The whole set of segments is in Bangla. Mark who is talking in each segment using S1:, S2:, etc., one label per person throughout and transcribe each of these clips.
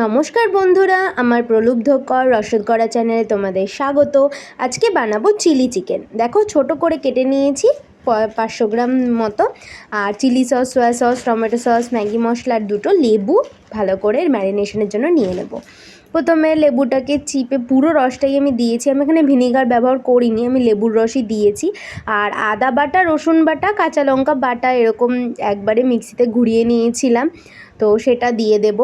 S1: নমস্কার বন্ধুরা, আমার প্রলুব্ধকর রসদ করা চ্যানেলে তোমাদের স্বাগত। আজকে বানাবো চিলি চিকেন। দেখো ছোট করে কেটে নিয়েছি 500 গ্রাম মতো, আর chilli sauce, soya sauce, tomato sauce, Maggi masala আর দুটো লেবু ভালো করে ম্যারিনেশনের জন্য নিয়ে নেব। প্রথমে লেবুটাকে চিপে পুরো রসটাই আমি দিয়েছি। আমি এখানে ভিনেগার ব্যবহার করিনি, আমি লেবুর রসই দিয়েছি। আর আদা বাটা, রসুন বাটা, কাঁচা লঙ্কা বাটা এরকম একবারে মিক্সিতে ঘুরিয়ে নিয়েছিলাম, তো সেটা দিয়ে দেব।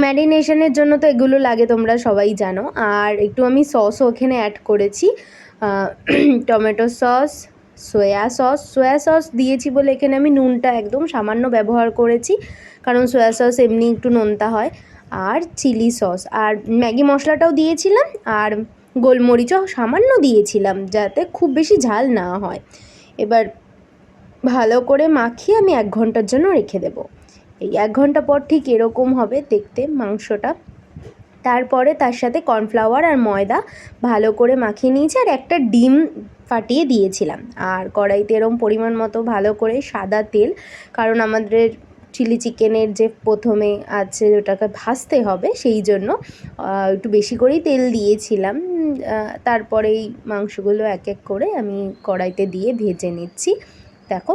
S1: ম্যারিনেশনের জন্য তো এগুলো লাগে, তোমরা সবাই জানো। আর একটু আমি সসও ওখানে অ্যাড করেছি, টমেটো সস, সয়া সস দিয়েছি বলে এখানে আমি নুনটা একদম সামান্য ব্যবহার করেছি, কারণ সয়া সস এমনি একটু নোনতা হয়। আর চিলি সস আর ম্যাগি মশলাটাও দিয়েছিলাম, আর গোলমরিচও সামান্য দিয়েছিলাম যাতে খুব বেশি ঝাল না হয়। এবার ভালো করে মাখিয়ে আমি 1 ঘন্টার জন্য রেখে দেবো। এই 1 ঘন্টা পর ঠিক এরকম হবে দেখতে মাংসটা। তারপরে তার সাথে কর্নফ্লাওয়ার আর ময়দা ভালো করে মাখিয়ে নিয়েছি, আর একটা ডিম ফাটিয়ে দিয়েছিলাম। আর কড়াইতে এরম পরিমাণ মতো ভালো করে সাদা তেল, কারণ আমাদের চিলি চিকেনের যে প্রথমে আছে ওটাকে ভাজতে হবে, সেই জন্য একটু বেশি করেই তেল দিয়েছিলাম। তারপরে এই মাংসগুলো এক এক করে আমি কড়াইতে দিয়ে ভেজে নিচ্ছি। দেখো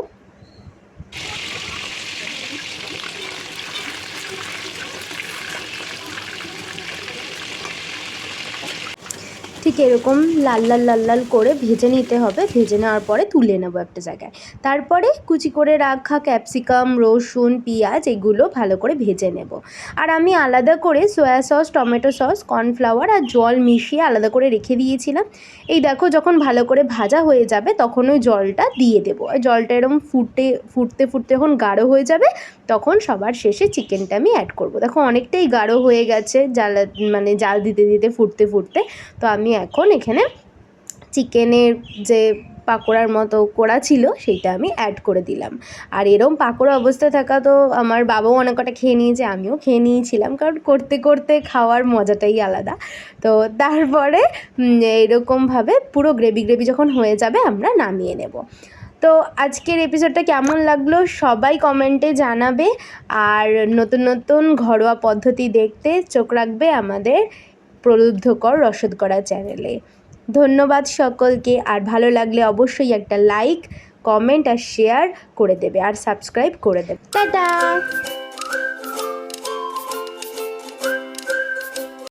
S1: ঠিক এরকম লাল লাল লাল লাল করে ভেজে নিতে হবে। ভেজে নেওয়ার পরে তুলে নেবো একটা জায়গায়। তারপরে কুচি করে রাখা ক্যাপসিকাম, রসুন, পেঁয়াজ এগুলো ভালো করে ভেজে নেব। আর আমি আলাদা করে soya sauce, tomato sauce, cornflour আর জল মিশিয়ে আলাদা করে রেখে দিয়েছিলাম। এই দেখো যখন ভালো করে ভাজা হয়ে যাবে তখন ওই জলটা দিয়ে দেবো। আর জলটা এরকম ফুটতে ফুটতে যখন গাঢ় হয়ে যাবে তখন সবার শেষে চিকেনটা আমি অ্যাড করব। দেখো অনেকটাই গাঢ় হয়ে গেছে জাল দিতে দিতে ফুটতে তো আমি এখন এখানে চিকেনের যে পাকোড়ার মতো করা ছিল সেইটা আমি অ্যাড করে দিলাম। আর এরম পাকোড়া অবস্থায় থাকা তো আমার বাবাও অনেক কটা খেয়ে নিয়েছে, আমিও খেয়ে নিয়েছিলাম, কারণ করতে করতে খাওয়ার মজাটাই আলাদা। তো তারপরে এরকমভাবে পুরো গ্রেভি যখন হয়ে যাবে আমরা নামিয়ে নেব। তো আজকের এপিসোডটা কেমন লাগলো সবাই কমেন্টে জানাবে। আর নতুন নতুন ঘরোয়া পদ্ধতি দেখতে চোখ রাখবে আমাদের প্রলুব্ধকর রসদ করা চ্যানেলে। ধন্যবাদ সকলকে। আর ভালো লাগলে অবশ্যই একটা লাইক, কমেন্ট আর শেয়ার করে দেবে, আর সাবস্ক্রাইব করে দেবে। টাটা।